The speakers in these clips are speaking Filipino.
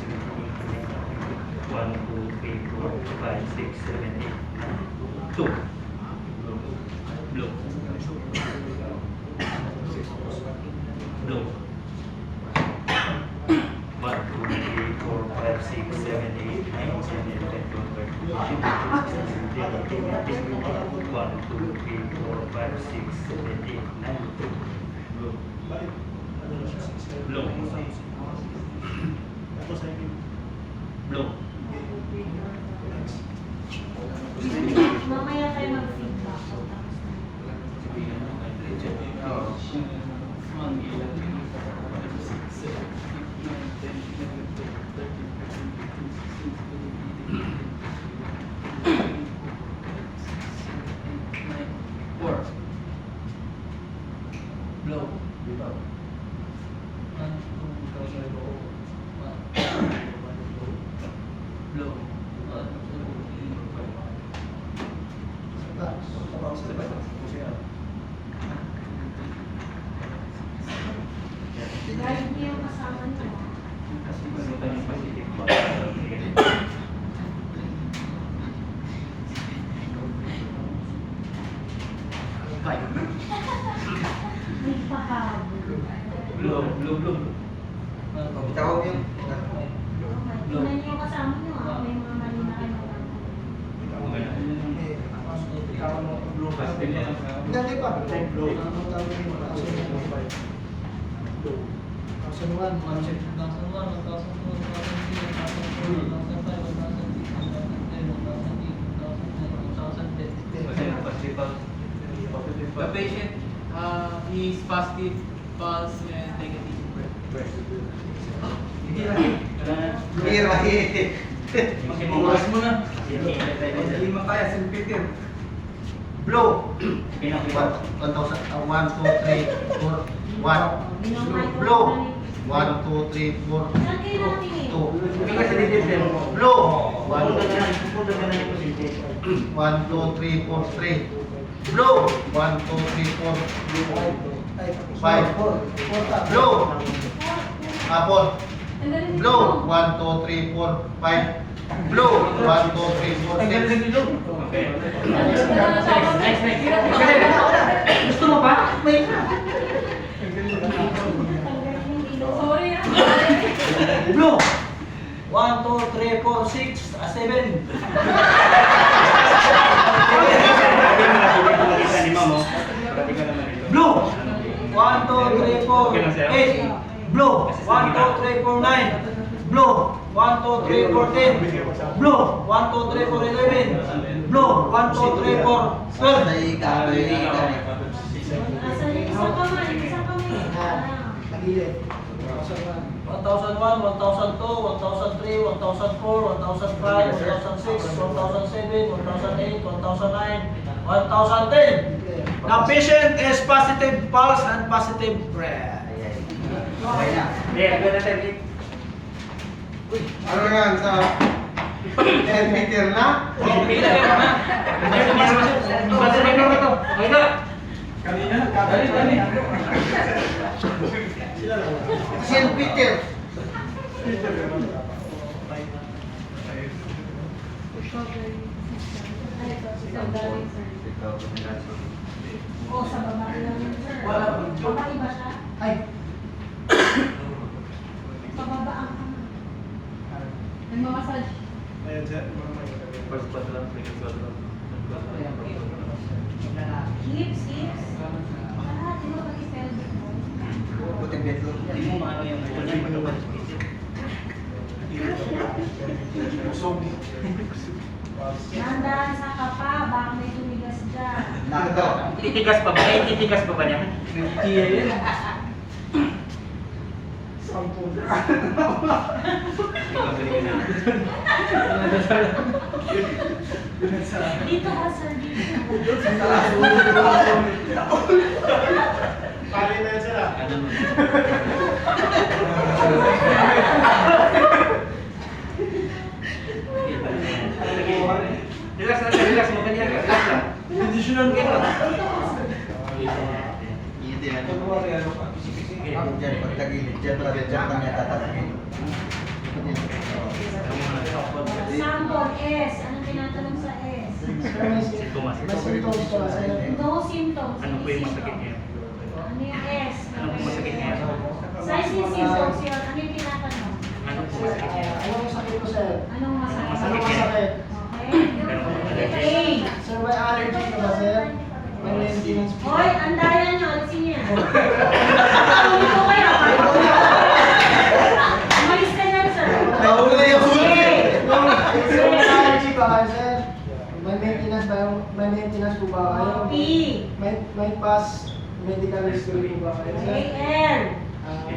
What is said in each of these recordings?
1, 2, 3, 4, 5, 6, 7, 8, 9, 2. Blue. Blue. 1, 2, 3, 4, 5, 6, 7, 8, 9, 10, 11, 12, 13, 14, 15, 16, 17, 18, 1, 2, 3, 4, 5, 6, 7, 8, 9, 2. Blue. Blue. Blue. Mamaya tayo mag-feedback. Blow. Blow. Dahil hindi yung kasama niyo. May pahabol. Blue. Blue. Blue. Tawag yung... Tingnan niyo yung kasama niyo ah. May mga mali na kayo. Hindi pa. Blow. The patient is positive, pulse, and negative breath. Hindi rahi. Oras mo na. Hindi makaya, sensitive. Blow. 1, 2, 3, 4, 1. Blow. 1, 2, 3, 4, Saan kayo nakatingin? 2. Blue. 1, 2, 3, 4, 3. Blue. 1, 2, 3, 4, 5. Blue. Apple. Blue. 1, 2, 3, 4, 5. Blue. 1, 2, 3, 4, 6. Gusto mo pa? Sorry ah. Blue. 1, 2, 3, 4, 6, 7. Blue. 1, 2, 3, 4, 8. Blue. 1, 2, 3, 4, 9. Blue. 1, 2, 3, 4, 10. Blue. 1, 2, 3, 4, 11. Blue. 1, 2, 3, 4, 12. Isang kamay. 1001, 1002, 1003, 1004, 1005, 1006, 1007, 1008, 1009, 1010. The patient is positive pulse and positive breath. Ano yan sa 10 meter na? St. Peter. Oh, sa babae lang yun, sir. Wala. Babae ba siya? Ay, Sa baba ang nagmamassage. Hips. Ah, di ba pati pelvic mo? Nandaan sa kapa, baka may tumigas dyan. Titigas pa ba? Titigas pa ba niya? Dito ka, sir, dito. Pali na yan sila. Relax mo kanya. Relax lang. conditioner ka na. Sample S. Anong tinatanong sa S? Tumas. No symptoms. Ano po yung masakit niya? Ano yung S? Ano po masakit niya? Size and symptoms yun. Ano yung tinatanong? Ano po masakit niya? Anong sakit ko, sir? Anong masakit? Masakit niya? Okay. A. Sir, may allergy ka ba, sir? May maintenance po. Hoy, andayan nyo. Alisin niya. Ano ko kaya? Umalis ka na, sir. Nahuli yung Sir, may allergy ba kayo, sir? May maintenance ba yung, may maintenance po ba kayo? P. May pass medical history po ba kayo, sir? A-L.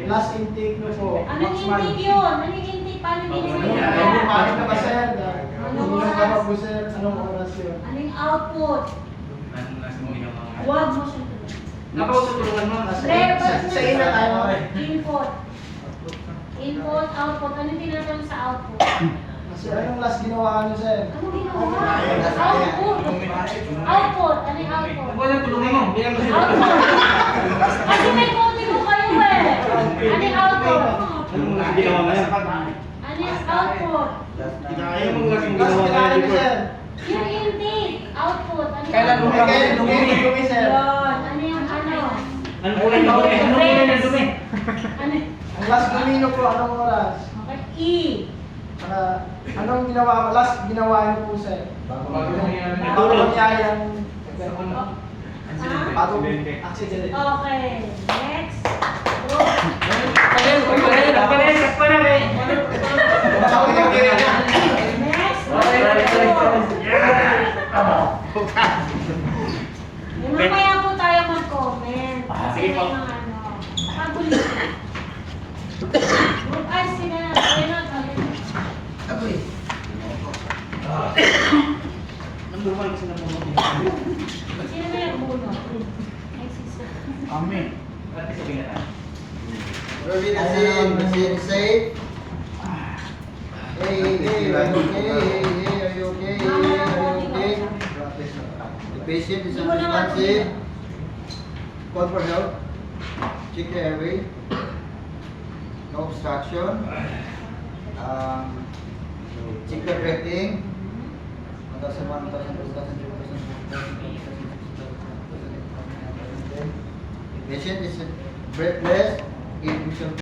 Last intake nyo po. Anong next month. intake yun? Anong intake? Paano hindi mo Paano ka ba, sir? Anong Inom ka ba oras? po, sir? Anong oras yun? Anong output? Anong nasa mo ginawa? Huwag mo siyang tuloy. Napaututuruan mo. Sa ina tayo. Input. Input, output. Anong tinatanong sa output? Kasi anong last ginawa nyo, sir? Ano ginawa? Output. Output. Ano yung output? Wala tulungan mo. Bilang gusto. Output. Kasi may coding ko kayo eh. Ano yung output? Anong ginawa mo yan? Ano yung output? Ayaw mong lasing Last ginawa ginawa niya nyo, before. sir? Yung intake. Output. Ano yung Kailan output? lumi, sir? Yun. Ano yung ano? Anong kulay ng dumi? Anong kulay ng dumi? Ano? Ang last lumino po, anong oras? Okay. E. Anong ginawa mo? Last ginawa nyo po, sir? Bago mangyayang bago accident. Okay. Next. Group. Next. Mamaya po tayo mag-comment. Kasi Sige po. may mga ano. Pagulit. Group ay sila. Ayun na. Agoy. Sino na yung buno? Next is. Amen. Bakit sabihin na? Kasi breathing, the scene is safe. Hey, are you okay? Hey, are you okay? Hey, are you okay? The patient is unresponsive. Call for help. Check the airway. No obstruction. Check the breathing. 1,001, 1,002, 1,003, 1,004, 1,005, 1,006, 1,007, 1,008, 1,009, 1,010. The patient is breathless. Give visual